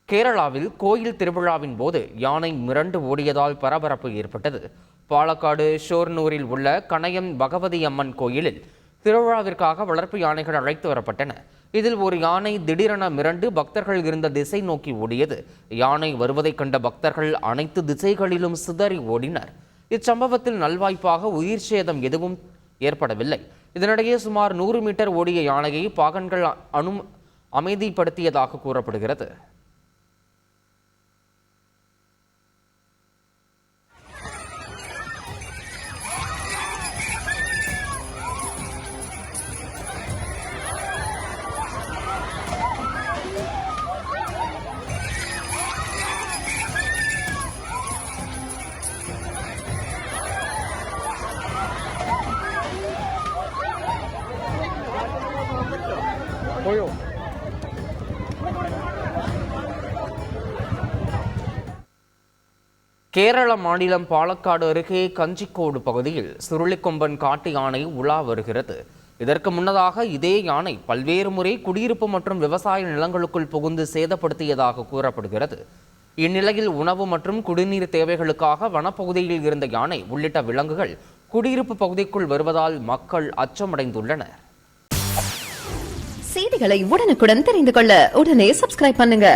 கேரளாவில் கோயில் திருவிழாவின் போது யானை மிரண்டு ஓடியதால் பரபரப்பு ஏற்பட்டது. பாலக்காடு ஷோர்னூரில் உள்ள கணையம் பகவதி அம்மன் கோயிலில் திருவிழாவிற்காக வளர்ப்பு யானைகள் அழைத்து வரப்பட்டன. இதில் ஒரு யானை திடீரென மிரண்டு பக்தர்கள் இருந்த திசை நோக்கி ஓடியது. யானை வருவதைக் கண்ட பக்தர்கள் அனைத்து திசைகளிலும் சிதறி ஓடினர். இச்சம்பவத்தில் நல்வாய்ப்பாக உயிர் சேதம் எதுவும் ஏற்படவில்லை. இதனிடையே சுமார் 100 மீட்டர் ஓடிய யானையை பாகன்கள் அமைதிப்படுத்தியதாக கூறப்படுகிறது. கேரள மாநிலம் பாலக்காடு அருகே கஞ்சிக்கோடு பகுதியில் சுருளிக்கொம்பன் காட்டு யானை உலா வருகிறது. இதற்கு முன்னதாக இதே யானை பல்வேறு முறை குடியிருப்பு மற்றும் விவசாய நிலங்களுக்குள் புகுந்து சேதப்படுத்தியதாக கூறப்படுகிறது. இந்நிலையில் உணவு மற்றும் குடிநீர் தேவைகளுக்காக வனப்பகுதியில் இருந்த யானை உள்ளிட்ட விலங்குகள் குடியிருப்பு பகுதிக்குள் வருவதால் மக்கள் அச்சமடைந்துள்ளனர். செய்திகளை உடனுக்குடன் தெரிந்து கொள்ள உடனே சப்ஸ்கிரைப் பண்ணுங்க.